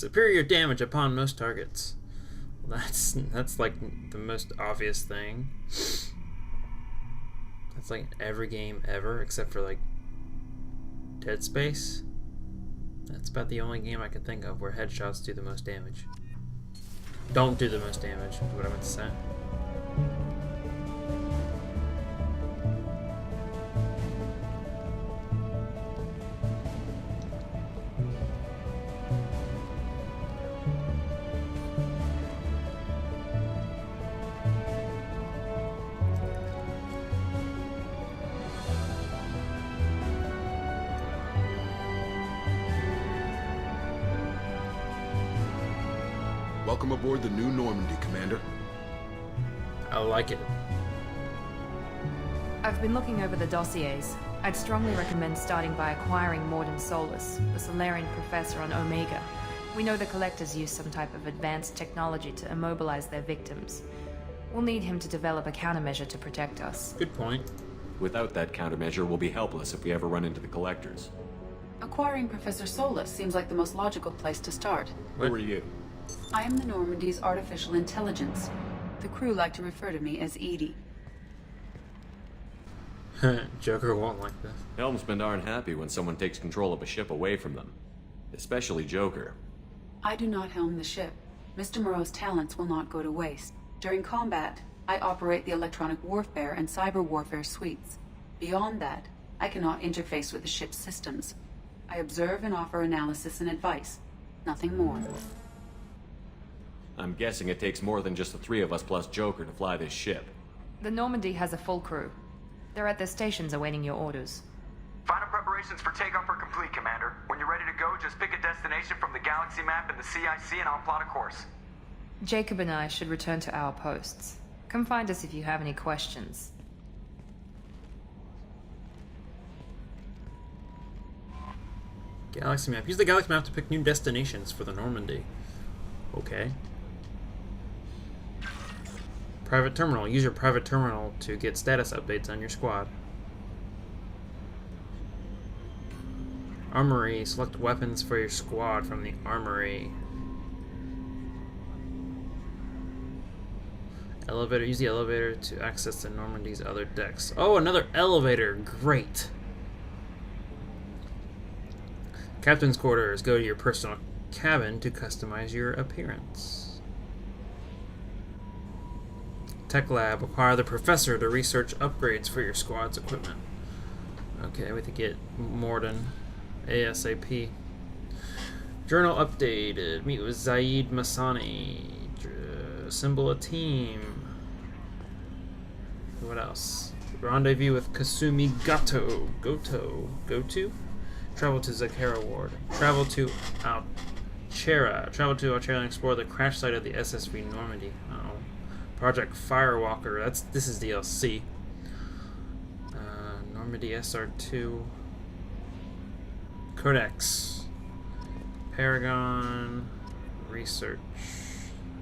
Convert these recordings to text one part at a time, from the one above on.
Superior damage upon most targets. Well, that's like the most obvious thing. That's like every game ever, except for like Dead Space. That's about the only game I can think of where headshots do the most damage. Don't do the most damage, is what I meant to say. Welcome aboard the new Normandy, Commander. I like it. I've been looking over the dossiers. I'd strongly recommend starting by acquiring Morden Solus, the Solarian professor on Omega. We know the Collectors use some type of advanced technology to immobilize their victims. We'll need him to develop a countermeasure to protect us. Good point. Without that countermeasure, we'll be helpless if we ever run into the Collectors. Acquiring Professor Solus seems like the most logical place to start. Who are you? I am the Normandy's artificial intelligence. The crew like to refer to me as Edie. Joker won't like this. Helmsmen aren't happy when someone takes control of a ship away from them. Especially Joker. I do not helm the ship. Mr. Moreau's talents will not go to waste. During combat, I operate the electronic warfare and cyber warfare suites. Beyond that, I cannot interface with the ship's systems. I observe and offer analysis and advice. Nothing more. I'm guessing it takes more than just the three of us plus Joker to fly this ship. The Normandy has a full crew. They're at their stations awaiting your orders. Final preparations for takeoff are complete, Commander. When you're ready to go, just pick a destination from the galaxy map in the CIC and I'll plot a course. Jacob and I should return to our posts. Come find us if you have any questions. Galaxy map. Use the galaxy map to pick new destinations for the Normandy. Okay. Private terminal. Use your private terminal to get status updates on your squad. Armory. Select weapons for your squad from the armory. Elevator. Use the elevator to access the Normandy's other decks. Oh, another elevator. Great. Captain's quarters. Go to your personal cabin to customize your appearance. Tech lab. Acquire the professor to research upgrades for your squad's equipment. Okay, we have to get Morden ASAP. Journal updated. Meet with Zaid Masani. Assemble a team. What else? Rendezvous with Kasumi Goto. Travel to Zakara Ward. Travel to Altera. Travel to Altera and explore the crash site of the SSV Normandy. Project Firewalker. This is DLC. Normandy SR-2. Codex. Paragon. Research.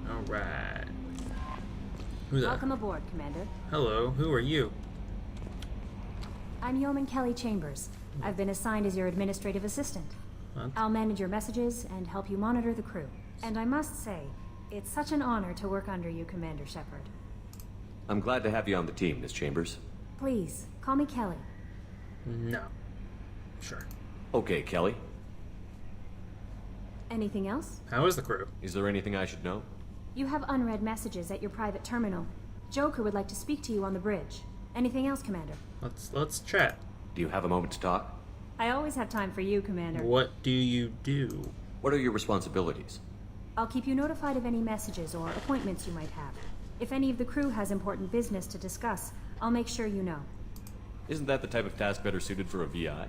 Alright. Who the? Welcome aboard, Commander. Hello. Who are you? I'm Yeoman Kelly Chambers. I've been assigned as your administrative assistant. What? I'll manage your messages and help you monitor the crew. And I must say, it's such an honor to work under you, Commander Shepard. I'm glad to have you on the team, Miss Chambers. Please, call me Kelly. No. Sure. Okay, Kelly. Anything else? How is the crew? Is there anything I should know? You have unread messages at your private terminal. Joker would like to speak to you on the bridge. Anything else, Commander? Let's chat. Do you have a moment to talk? I always have time for you, Commander. What do you do? What are your responsibilities? I'll keep you notified of any messages or appointments you might have. If any of the crew has important business to discuss, I'll make sure you know. Isn't that the type of task better suited for a VI?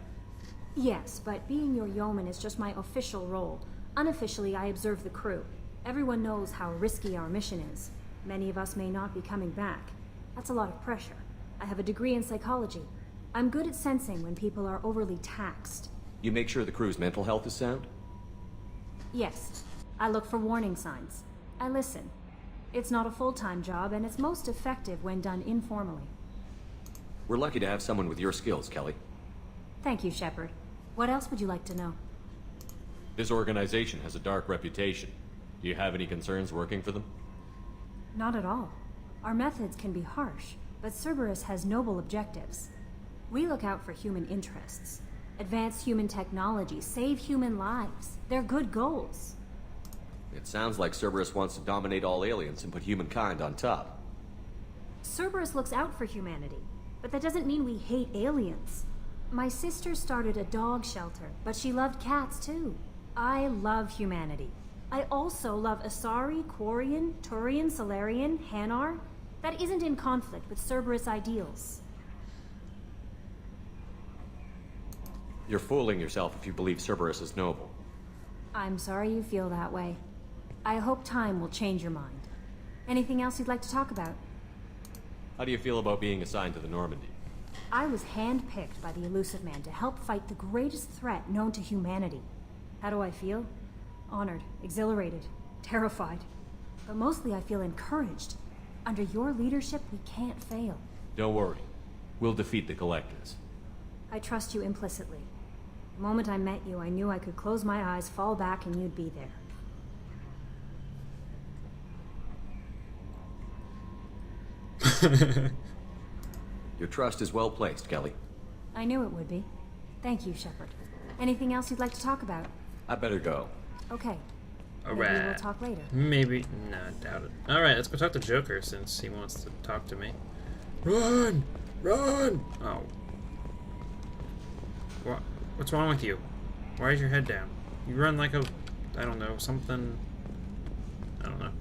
Yes, but being your yeoman is just my official role. Unofficially, I observe the crew. Everyone knows how risky our mission is. Many of us may not be coming back. That's a lot of pressure. I have a degree in psychology. I'm good at sensing when people are overly taxed. You make sure the crew's mental health is sound? Yes. I look for warning signs. I listen. It's not a full-time job, and it's most effective when done informally. We're lucky to have someone with your skills, Kelly. Thank you, Shepard. What else would you like to know? This organization has a dark reputation. Do you have any concerns working for them? Not at all. Our methods can be harsh, but Cerberus has noble objectives. We look out for human interests. Advance human technology, save human lives. They're good goals. It sounds like Cerberus wants to dominate all aliens and put humankind on top. Cerberus looks out for humanity, but that doesn't mean we hate aliens. My sister started a dog shelter, but she loved cats too. I love humanity. I also love Asari, Quarian, Turian, Solarian, Hanar. That isn't in conflict with Cerberus ideals. You're fooling yourself if you believe Cerberus is noble. I'm sorry you feel that way. I hope time will change your mind. Anything else you'd like to talk about? How do you feel about being assigned to the Normandy? I was handpicked by the Elusive Man to help fight the greatest threat known to humanity. How do I feel? Honored, exhilarated, terrified. But mostly I feel encouraged. Under your leadership, we can't fail. Don't worry. We'll defeat the Collectors. I trust you implicitly. The moment I met you, I knew I could close my eyes, fall back, and you'd be there. Your trust is well placed, Kelly. I knew it would be. Thank you, Shepard. Anything else you'd like to talk about? I better go. Okay. Maybe Alright. we'll talk later. Maybe. No, I doubt it. Alright, let's go talk to Joker since he wants to talk to me. Run! Run! Oh. What's wrong with you? Why is your head down? You run like a... I don't know, something... I don't know.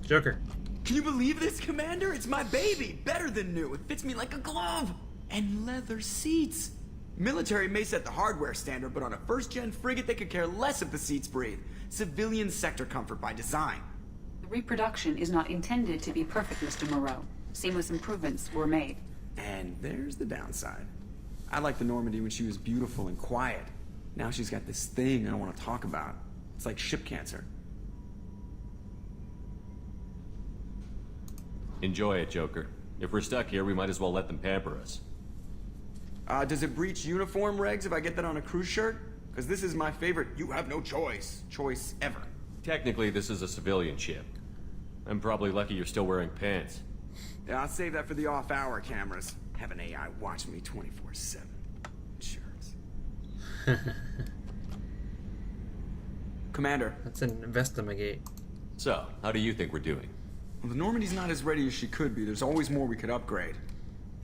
Joker. Can you believe this, Commander? It's my baby! Better than new. It fits me like a glove! And leather seats! Military may set the hardware standard, but on a first-gen frigate, they could care less if the seats breathe. Civilian sector comfort by design. The reproduction is not intended to be perfect, Mr. Moreau. Seamless improvements were made. And there's the downside. I liked the Normandy when she was beautiful and quiet. Now she's got this thing I don't want to talk about. It's like ship cancer. Enjoy it, Joker. If we're stuck here, we might as well let them pamper us. Does it breach uniform regs if I get that on a cruise shirt? Because this is my favorite you have no choice ever. Technically, this is a civilian ship. I'm probably lucky you're still wearing pants. Yeah, I'll save that for the off-hour cameras. Have an AI watch me 24/7. Insurance. Commander. That's an investigate. So, how do you think we're doing? Well, the Normandy's not as ready as she could be. There's always more we could upgrade.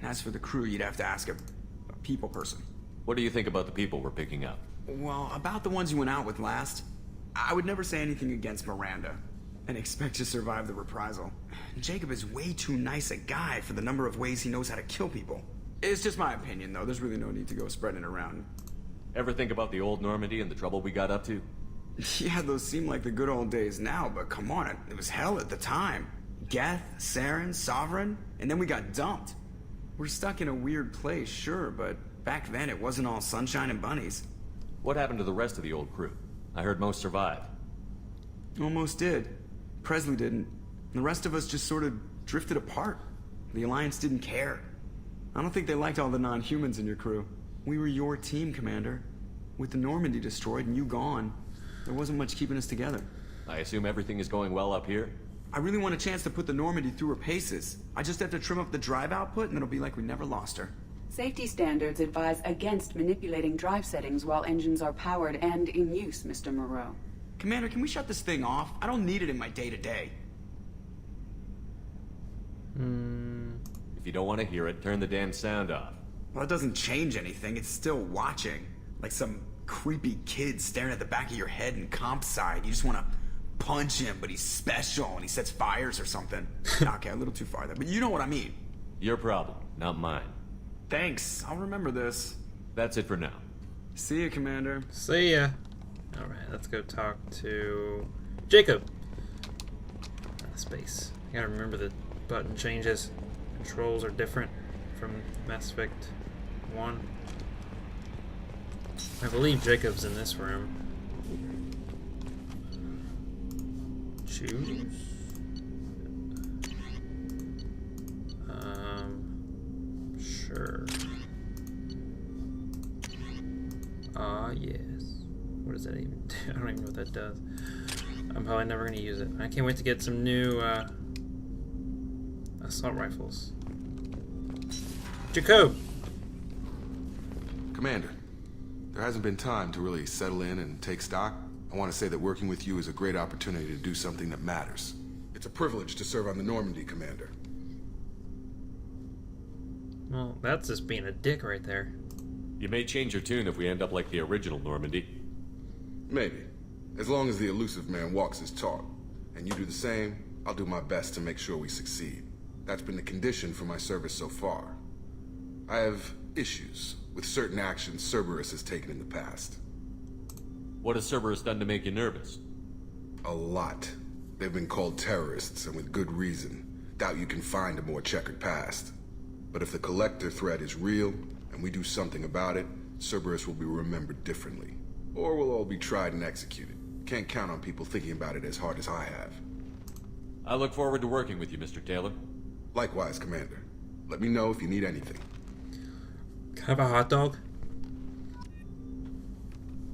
As for the crew, you'd have to ask a people person. What do you think about the people we're picking up? Well, about the ones you went out with last, I would never say anything against Miranda and expect to survive the reprisal. Jacob is way too nice a guy for the number of ways he knows how to kill people. It's just my opinion, though. There's really no need to go spreading it around. Ever think about the old Normandy and the trouble we got up to? Yeah, those seem like the good old days now, but come on, it was hell at the time. Geth, Saren, Sovereign, and then we got dumped. We're stuck in a weird place, sure, but back then it wasn't all sunshine and bunnies. What happened to the rest of the old crew? I heard most survived. Almost did. Presley didn't. The rest of us just sort of drifted apart. The Alliance didn't care. I don't think they liked all the non-humans in your crew. We were your team, Commander. With the Normandy destroyed and you gone, there wasn't much keeping us together. I assume everything is going well up here? I really want a chance to put the Normandy through her paces. I just have to trim up the drive output and it'll be like we never lost her. Safety standards advise against manipulating drive settings while engines are powered and in use, Mr. Moreau. Commander, can we shut this thing off? I don't need it in my day-to-day. If you don't want to hear it, turn the damn sound off. Well, it doesn't change anything. It's still watching. Like some creepy kid staring at the back of your head in comp side. You just want to punch him, but he's special and he sets fires or something. Okay, a little too far there, but you know what I mean. Your problem, not mine. Thanks. I'll remember this. That's it for now. See ya, Commander. See ya. Alright, let's go talk to Jacob. Space. You gotta remember the button changes. Controls are different from Mass Effect 1. I believe Jacob's in this room. Choose. Sure. Ah, yes. What is does that even do? I don't even know what that does. I'm probably never going to use it. I can't wait to get some new assault rifles. Jacob! Commander, there hasn't been time to really settle in and take stock. I want to say that working with you is a great opportunity to do something that matters. It's a privilege to serve on the Normandy, Commander. Well, that's just being a dick right there. You may change your tune if we end up like the original Normandy. Maybe. As long as the elusive man walks his talk, and you do the same, I'll do my best to make sure we succeed. That's been the condition for my service so far. I have issues with certain actions Cerberus has taken in the past. What has Cerberus done to make you nervous? A lot. They've been called terrorists, and with good reason. Doubt you can find a more checkered past. But if the Collector threat is real, and we do something about it, Cerberus will be remembered differently. Or we'll all be tried and executed. Can't count on people thinking about it as hard as I have. I look forward to working with you, Mr. Taylor. Likewise, Commander. Let me know if you need anything. Can I have a hot dog?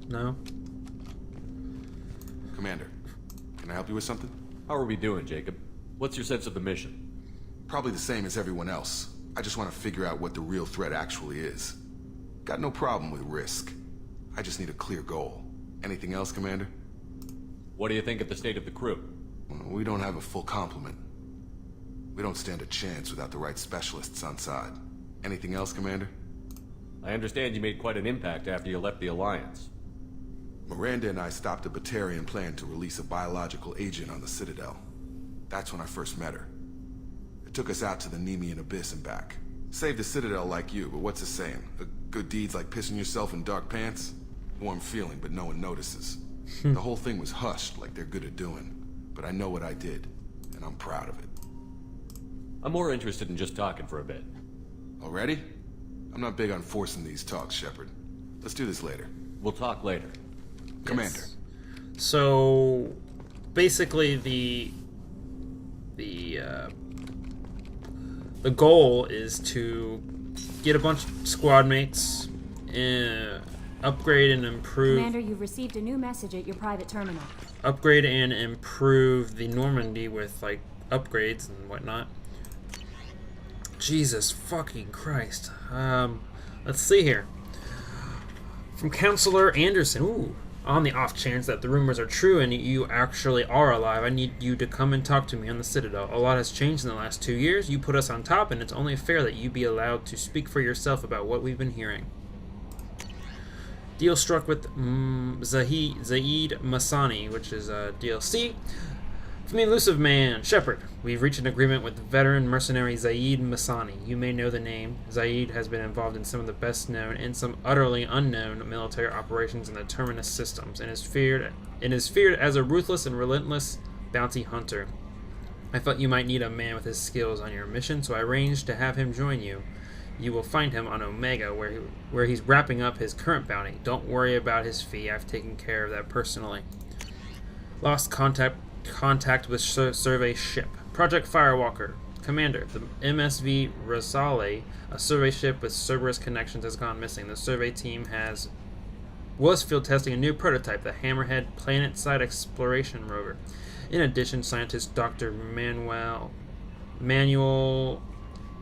No? Commander, can I help you with something? How are we doing, Jacob? What's your sense of the mission? Probably the same as everyone else. I just want to figure out what the real threat actually is. Got no problem with risk. I just need a clear goal. Anything else, Commander? What do you think of the state of the crew? We don't have a full complement. We don't stand a chance without the right specialists on side. Anything else, Commander? I understand you made quite an impact after you left the Alliance. Miranda and I stopped a Batarian plan to release a biological agent on the Citadel. That's when I first met her. It took us out to the Nemean Abyss and back. Saved the Citadel like you, but what's the saying? A good deed's like pissing yourself in dark pants? Warm feeling, but no one notices. The whole thing was hushed like they're good at doing. But I know what I did, and I'm proud of it. I'm more interested in just talking for a bit. Already? I'm not big on forcing these talks, Shepard. Let's do this later. We'll talk later. Commander. Yes. So, basically the goal is to get a bunch of squad mates, upgrade and improve. Commander, you've received a new message at your private terminal. Upgrade and improve the Normandy with like upgrades and whatnot. Jesus fucking Christ. Let's see here. From Counselor Anderson. Ooh. On the off chance that the rumors are true and you actually are alive, I need you to come and talk to me on the Citadel. A lot has changed in the last 2 years. You put us on top, and it's only fair that you be allowed to speak for yourself about what we've been hearing. Deal struck with Zaid Masani, which is DLC. From the elusive man, Shepard, we've reached an agreement with veteran mercenary Zaid Masani. You may know the name. Zaid has been involved in some of the best known and some utterly unknown military operations in the Terminus systems, and is feared as a ruthless and relentless bounty hunter. I thought you might need a man with his skills on your mission, so I arranged to have him join you. You will find him on Omega, where he's wrapping up his current bounty. Don't worry about his fee. I've taken care of that personally. Lost contact with survey ship. Project Firewalker. Commander, the MSV Rosale, a survey ship with Cerberus connections, has gone missing. The survey team was field testing a new prototype, the Hammerhead Planet-Side Exploration Rover. In addition, scientist Dr. Manuel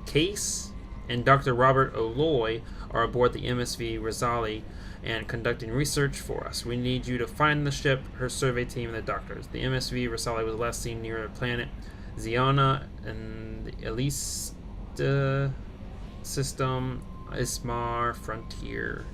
Case and Dr. Robert O'Loy are aboard the MSV Rosale and conducting research for us. We need you to find the ship, her survey team, and the doctors. The MSV Rosale was last seen near a planet Ziona and the Elise system Ismar frontier.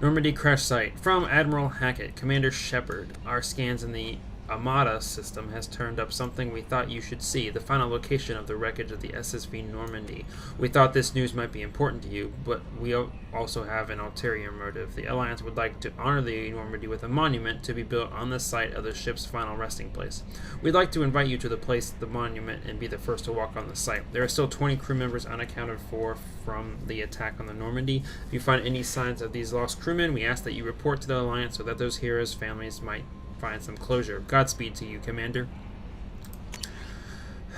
Normandy crash site. From Admiral Hackett, Commander Shepard, our scans in the Amada system has turned up something we thought you should see, the final location of the wreckage of the SSV Normandy. We thought this news might be important to you, but we also have an ulterior motive. The Alliance would like to honor the Normandy with a monument to be built on the site of the ship's final resting place. We'd like to invite you to the place of the monument and be the first to walk on the site. There are still 20 crew members unaccounted for from the attack on the Normandy. If you find any signs of these lost crewmen, we ask that you report to the Alliance so that those heroes' families might find some closure. Godspeed to you, Commander.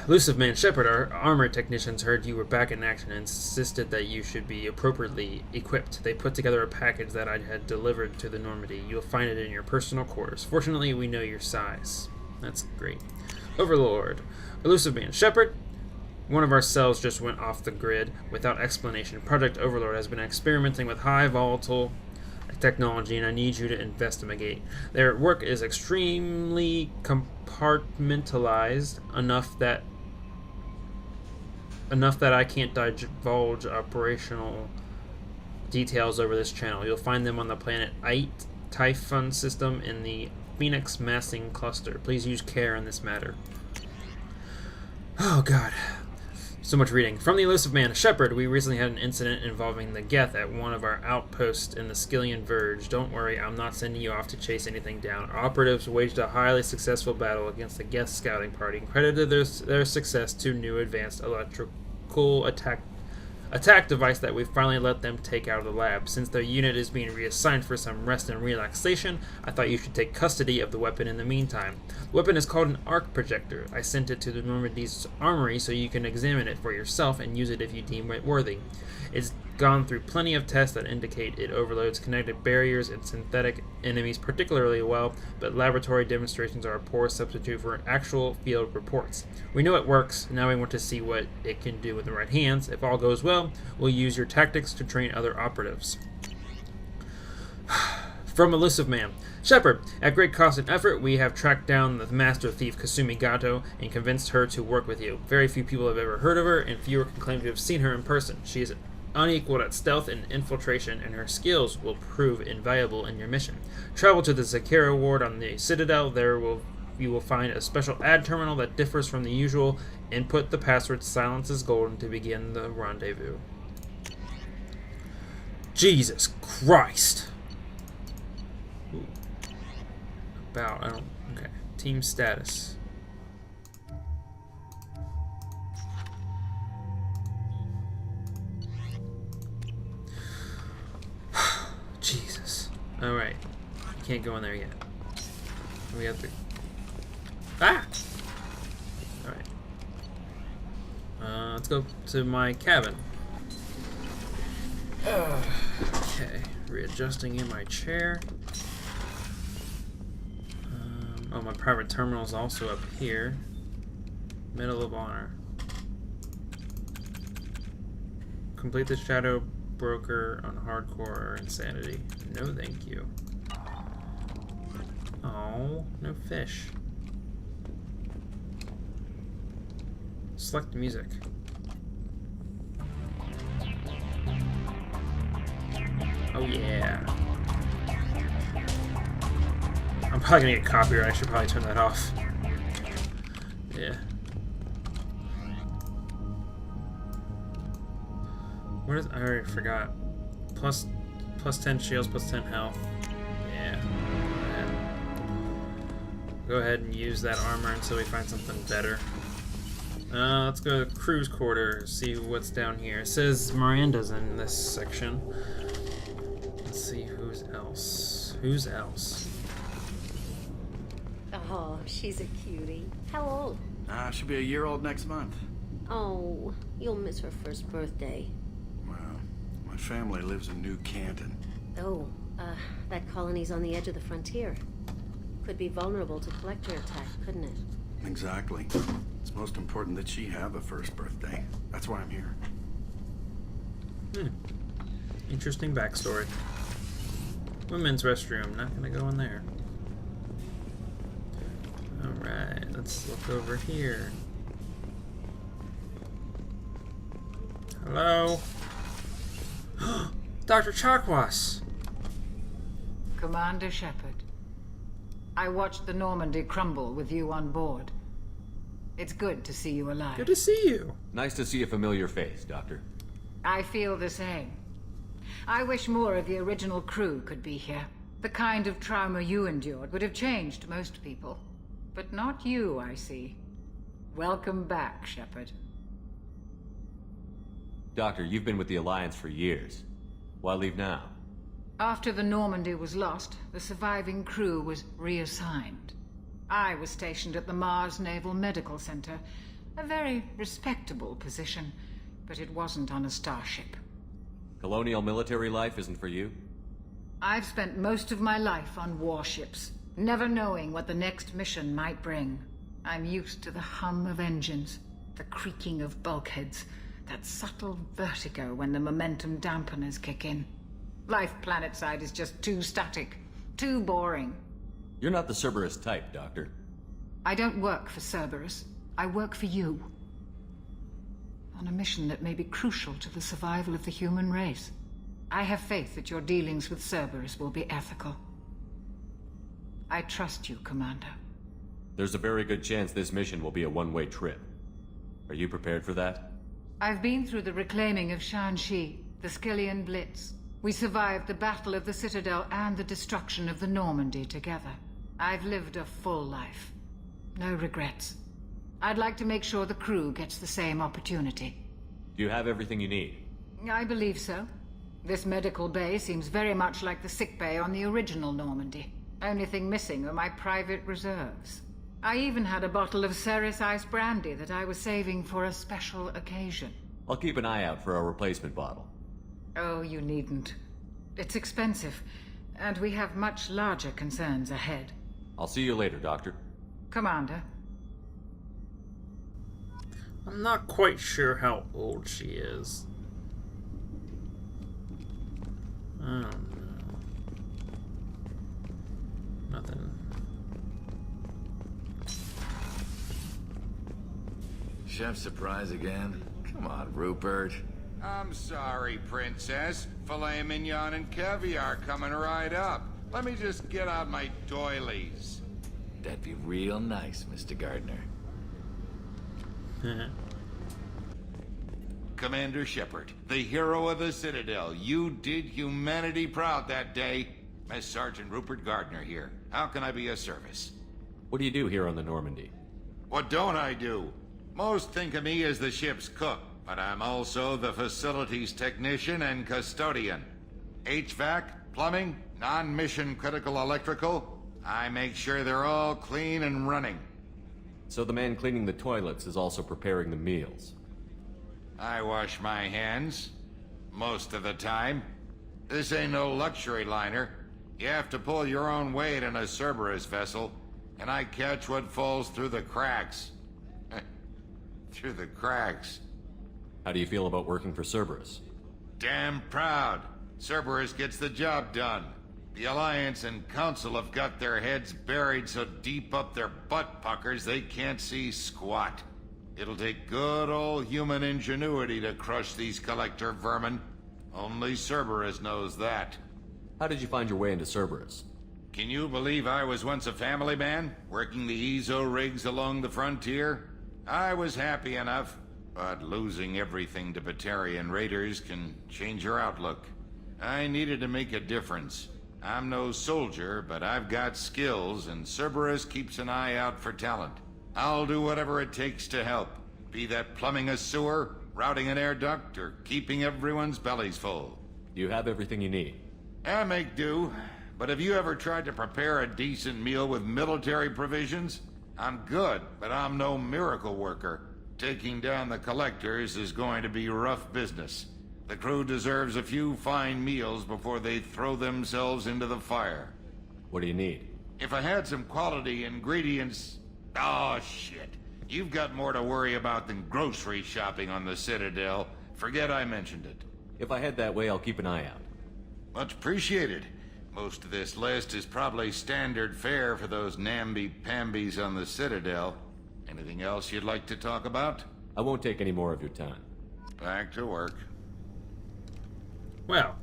Elusive Man Shepard, our armor technicians heard you were back in action and insisted that you should be appropriately equipped. They put together a package that I had delivered to the Normandy. You'll find it in your personal quarters. Fortunately, we know your size. That's great. Overlord. Elusive Man Shepard, one of our cells just went off the grid without explanation. Project Overlord has been experimenting with high volatile technology, and I need you to investigate. Their work is extremely compartmentalized enough that I can't divulge operational details over this channel. You'll find them on the planet Ait Typhon system in the Phoenix Massing Cluster. Please use care in this matter. Oh god. So much reading. From the Elusive Man Shepard, we recently had an incident involving the Geth at one of our outposts in the Skillian Verge. Don't worry, I'm not sending you off to chase anything down. Our operatives waged a highly successful battle against the Geth scouting party and credited their success to new advanced electrical attack device that we finally let them take out of the lab. Since their unit is being reassigned for some rest and relaxation, I thought you should take custody of the weapon in the meantime. The weapon is called an arc projector. I sent it to the Normandy's armory so you can examine it for yourself and use it if you deem it worthy. It's gone through plenty of tests that indicate it overloads kinetic barriers and synthetic enemies particularly well, but laboratory demonstrations are a poor substitute for actual field reports. We know it works, now we want to see what it can do in the right hands. If all goes well, we'll use your tactics to train other operatives. From Elusive Man. Shepard, at great cost and effort, we have tracked down the master thief Kasumi Gato and convinced her to work with you. Very few people have ever heard of her, and fewer can claim to have seen her in person. She is unequaled at stealth and infiltration, and her skills will prove invaluable in your mission. Travel to the Zakira ward on the Citadel. There you will find a special ad terminal that differs from the usual. Input the password Silence is Golden to begin the rendezvous. Jesus Christ! Ooh. Okay. Team status. Jesus. Alright. Can't go in there yet. We have to... Ah! Alright. Let's go to my cabin. Okay. Readjusting in my chair. Oh, my private terminal is also up here. Medal of Honor. Complete the Shadow Broker on Hardcore Insanity. No thank you. Oh, no fish. Select music. Oh yeah. I'm probably gonna get copyright. I should probably turn that off. Yeah. What is? I already forgot. Plus 10 shields, plus 10 health. Yeah. Go ahead and use that armor until we find something better. Let's go to crew's quarters. See what's down here. It says Miranda's in this section. Let's see who's else. Who's else? Oh, she's a cutie. How old? She'll be a year old next month. Oh, you'll miss her first birthday. Well, my family lives in New Canton. Oh, that colony's on the edge of the frontier. Could be vulnerable to collector attack, couldn't it? Exactly. It's most important that she have a first birthday. That's why I'm here. Interesting backstory. Women's restroom. Not gonna go in there. Alright, let's look over here. Hello? Dr. Chakwas! Commander Shepard, I watched the Normandy crumble with you on board. It's good to see you alive. Good to see you. Nice to see a familiar face, Doctor. I feel the same. I wish more of the original crew could be here. The kind of trauma you endured would have changed most people. But not you, I see. Welcome back, Shepard. Doctor, you've been with the Alliance for years. Why leave now? After the Normandy was lost, the surviving crew was reassigned. I was stationed at the Mars Naval Medical Center, A very respectable position, but it wasn't on a starship. Colonial military life isn't for you? I've spent most of my life on warships, never knowing what the next mission might bring. I'm used to the hum of engines, the creaking of bulkheads, that subtle vertigo when the momentum dampeners kick in. Life planetside is just too static, too boring. You're not the Cerberus type, Doctor. I don't work for Cerberus. I work for you. On a mission that may be crucial to the survival of the human race. I have faith that your dealings with Cerberus will be ethical. I trust you, Commander. There's a very good chance this mission will be a one-way trip. Are you prepared for that? I've been through the reclaiming of Shanxi, the Skillian Blitz. We survived the Battle of the Citadel and the destruction of the Normandy together. I've lived a full life. No regrets. I'd like to make sure the crew gets the same opportunity. Do you have everything you need? I believe so. This medical bay seems very much like the sick bay on the original Normandy. Only thing missing are my private reserves. I even had a bottle of Ceres Ice brandy that I was saving for a special occasion. I'll keep an eye out for a replacement bottle. Oh, you needn't. It's expensive, and we have much larger concerns ahead. I'll see you later, Doctor. Commander. I'm not quite sure how old she is. I don't know. Nothing. Chef surprise again? Come on, Rupert. I'm sorry, Princess. Filet mignon and caviar coming right up. Let me just get out my doilies. That'd be real nice, Mr. Gardner. Commander Shepard, the hero of the Citadel. You did humanity proud that day. Master Sergeant Rupert Gardner here. How can I be of service? What do you do here on the Normandy? What don't I do? Most think of me as the ship's cook, but I'm also the facilities technician and custodian. HVAC, plumbing, non-mission critical electrical. I make sure they're all clean and running. So the man cleaning the toilets is also preparing the meals. I wash my hands. Most of the time. This ain't no luxury liner. You have to pull your own weight in a Cerberus vessel, and I catch what falls through the cracks. Through the cracks. How do you feel about working for Cerberus? Damn proud. Cerberus gets the job done. The Alliance and Council have got their heads buried so deep up their butt puckers they can't see squat. It'll take good old human ingenuity to crush these collector vermin. Only Cerberus knows that. How did you find your way into Cerberus? Can you believe I was once a family man, working the EZO rigs along the frontier? I was happy enough, but losing everything to Batarian raiders can change your outlook. I needed to make a difference. I'm no soldier, but I've got skills, and Cerberus keeps an eye out for talent. I'll do whatever it takes to help, be that plumbing a sewer, routing an air duct, or keeping everyone's bellies full. You have everything you need. I make do, but have you ever tried to prepare a decent meal with military provisions? I'm good, but I'm no miracle worker. Taking down the collectors is going to be rough business. The crew deserves a few fine meals before they throw themselves into the fire. What do you need? If I had some quality ingredients... Oh, shit. You've got more to worry about than grocery shopping on the Citadel. Forget I mentioned it. If I head that way, I'll keep an eye out. Much appreciated. Most of this list is probably standard fare for those namby-pambies on the Citadel. Anything else you'd like to talk about? I won't take any more of your time. Back to work. Well,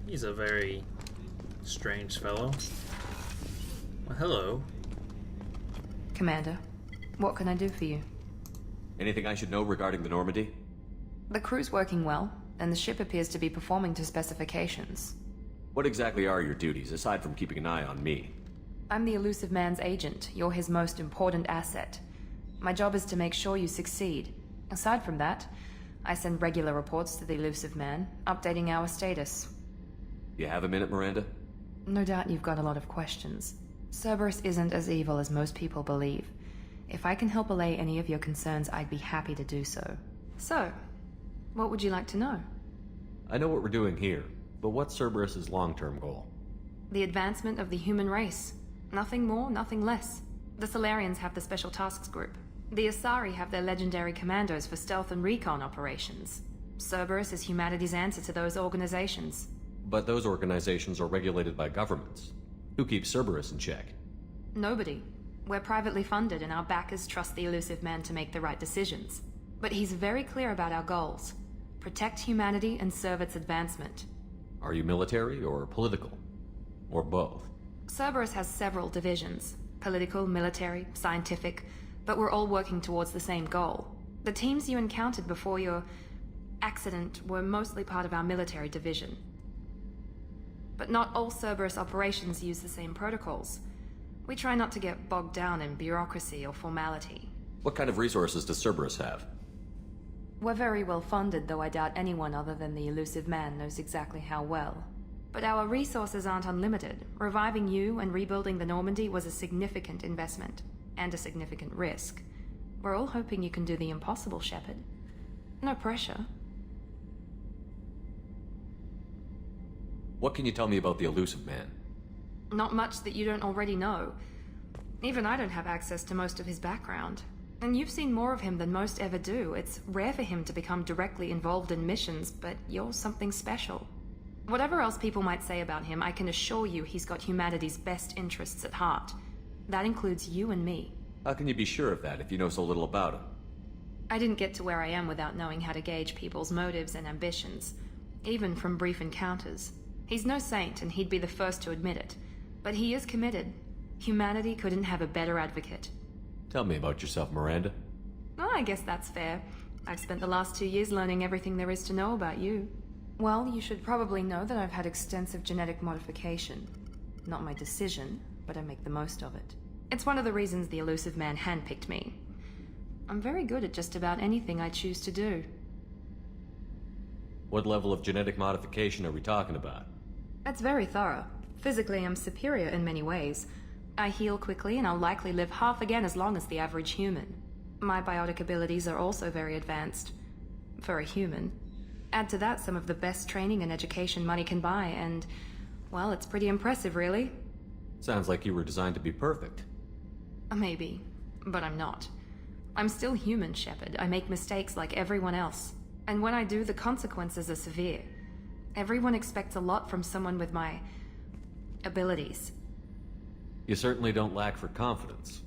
he's a very strange fellow. Well, hello. Commander, what can I do for you? Anything I should know regarding the Normandy? The crew's working well, and the ship appears to be performing to specifications. What exactly are your duties, aside from keeping an eye on me? I'm the Elusive Man's agent. You're his most important asset. My job is to make sure you succeed. Aside from that, I send regular reports to the Elusive Man, updating our status. You have a minute, Miranda? No doubt you've got a lot of questions. Cerberus isn't as evil as most people believe. If I can help allay any of your concerns, I'd be happy to do so. So, what would you like to know? I know what we're doing here, but what's Cerberus' long-term goal? The advancement of the human race. Nothing more, nothing less. The Solarians have the Special Tasks Group. The Asari have their legendary commandos for stealth and recon operations. Cerberus is humanity's answer to those organizations. But those organizations are regulated by governments. Who keeps Cerberus in check? Nobody. We're privately funded and our backers trust the elusive man to make the right decisions. But he's very clear about our goals. Protect humanity and serve its advancement. Are you military or political? Or both? Cerberus has several divisions. Political, military, scientific, but we're all working towards the same goal. The teams you encountered before your accident were mostly part of our military division. But not all Cerberus operations use the same protocols. We try not to get bogged down in bureaucracy or formality. What kind of resources does Cerberus have? We're very well funded, though I doubt anyone other than the elusive man knows exactly how well. But our resources aren't unlimited. Reviving you and rebuilding the Normandy was a significant investment, and a significant risk. We're all hoping you can do the impossible, Shepard. No pressure. What can you tell me about the elusive man? Not much that you don't already know. Even I don't have access to most of his background. And you've seen more of him than most ever do. It's rare for him to become directly involved in missions, but you're something special. Whatever else people might say about him, I can assure you he's got humanity's best interests at heart. That includes you and me. How can you be sure of that if you know so little about him? I didn't get to where I am without knowing how to gauge people's motives and ambitions, even from brief encounters. He's no saint, and he'd be the first to admit it. But he is committed. Humanity couldn't have a better advocate. Tell me about yourself, Miranda. Oh, I guess that's fair. I've spent the last 2 years learning everything there is to know about you. Well, you should probably know that I've had extensive genetic modification. Not my decision, but I make the most of it. It's one of the reasons the elusive man handpicked me. I'm very good at just about anything I choose to do. What level of genetic modification are we talking about? That's very thorough. Physically, I'm superior in many ways. I heal quickly, and I'll likely live half again as long as the average human. My biotic abilities are also very advanced. For a human. Add to that some of the best training and education money can buy, and, well, it's pretty impressive, really. Sounds like you were designed to be perfect. Maybe, but I'm not. I'm still human, Shepard. I make mistakes like everyone else. And when I do, the consequences are severe. Everyone expects a lot from someone with my abilities. You certainly don't lack for confidence.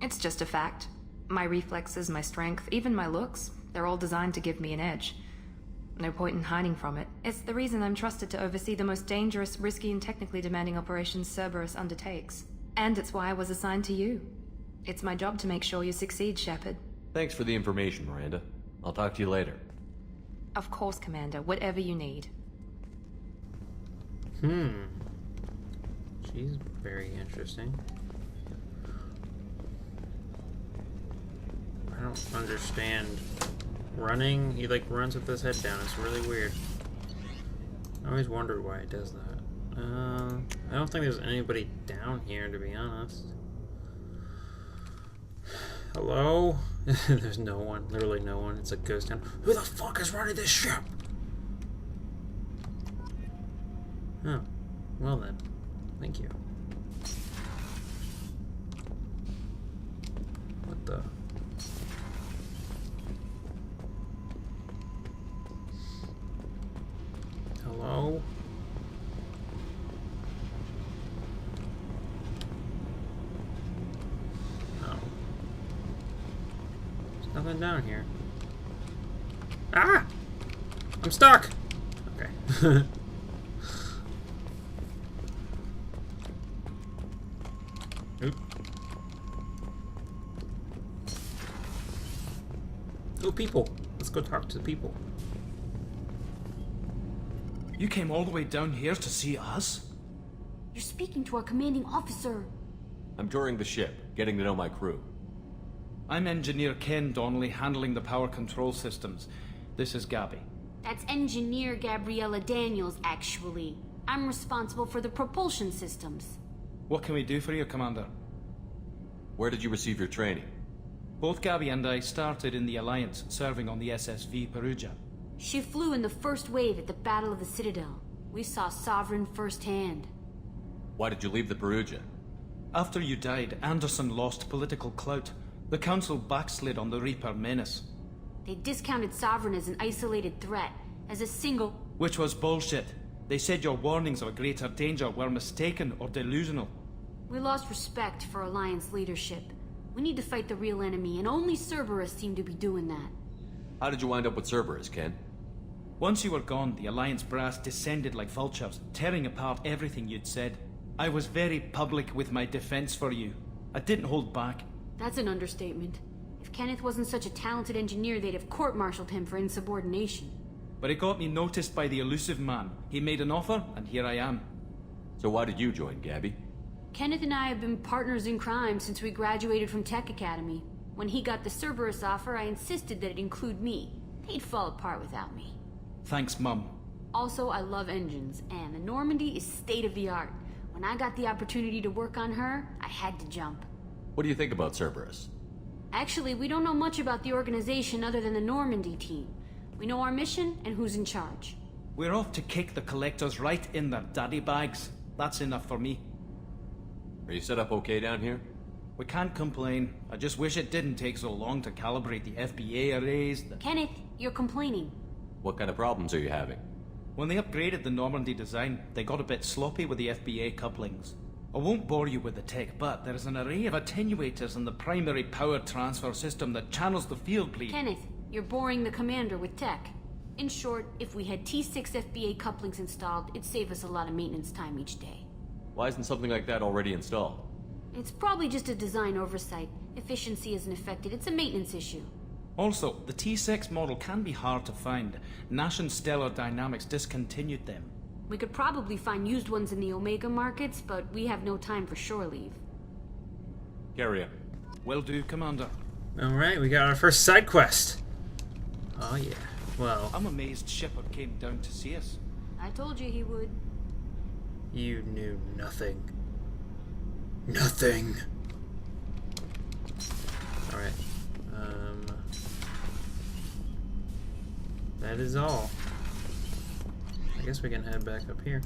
It's just a fact. My reflexes, my strength, even my looks, they're all designed to give me an edge. No point in hiding from it. It's the reason I'm trusted to oversee the most dangerous, risky, and technically demanding operations Cerberus undertakes. And it's why I was assigned to you. It's my job to make sure you succeed, Shepard. Thanks for the information, Miranda. I'll talk to you later. Of course, Commander. Whatever you need. She's very interesting. I don't understand. Running, he like runs with his head down. It's really weird. I always wondered why he does that. I don't think there's anybody down here, to be honest. Hello? There's no one. Literally no one. It's a ghost town. Who the fuck is running this ship? Oh. Well then. Thank you. What the? Hello? Oh. There's nothing down here. Ah! I'm stuck! Okay. Oop. Oh, people. Let's go talk to the people. You came all the way down here to see us? You're speaking to our commanding officer. I'm touring the ship, getting to know my crew. I'm Engineer Ken Donnelly, handling the power control systems. This is Gabby. That's Engineer Gabriella Daniels, actually. I'm responsible for the propulsion systems. What can we do for you, Commander? Where did you receive your training? Both Gabby and I started in the Alliance, serving on the SSV Perugia. She flew in the first wave at the Battle of the Citadel. We saw Sovereign firsthand. Why did you leave the Perugia? After you died, Anderson lost political clout. The Council backslid on the Reaper menace. They discounted Sovereign as an isolated threat, as a single... Which was bullshit. They said your warnings of a greater danger were mistaken or delusional. We lost respect for Alliance leadership. We need to fight the real enemy, and only Cerberus seemed to be doing that. How did you wind up with Cerberus, Ken? Once you were gone, the Alliance brass descended like vultures, tearing apart everything you'd said. I was very public with my defense for you. I didn't hold back. That's an understatement. If Kenneth wasn't such a talented engineer, they'd have court-martialed him for insubordination. But it got me noticed by the elusive man. He made an offer, and here I am. So why did you join, Gabby? Kenneth and I have been partners in crime since we graduated from Tech Academy. When he got the Cerberus offer, I insisted that it include me. They'd fall apart without me. Thanks, Mum. Also, I love engines, and the Normandy is state-of-the-art. When I got the opportunity to work on her, I had to jump. What do you think about Cerberus? Actually, we don't know much about the organization other than the Normandy team. We know our mission and who's in charge. We're off to kick the Collectors right in their daddy bags. That's enough for me. Are you set up okay down here? We can't complain. I just wish it didn't take so long to calibrate the FBA arrays. Kenneth, you're complaining. What kind of problems are you having? When they upgraded the Normandy design, they got a bit sloppy with the FBA couplings. I won't bore you with the tech, but there is an array of attenuators in the primary power transfer system that channels the field bleed. Kenneth, you're boring the commander with tech. In short, if we had T6 FBA couplings installed, it'd save us a lot of maintenance time each day. Why isn't something like that already installed? It's probably just a design oversight. Efficiency isn't affected. It's a maintenance issue. Also, the T6 model can be hard to find. Nash and Stellar Dynamics discontinued them. We could probably find used ones in the Omega markets, but we have no time for shore leave. Carrier. Will do, Commander. Alright, we got our first side quest. Oh yeah, well... I'm amazed Shepard came down to see us. I told you he would. You knew nothing. Nothing! Alright. That is all. I guess we can head back up here.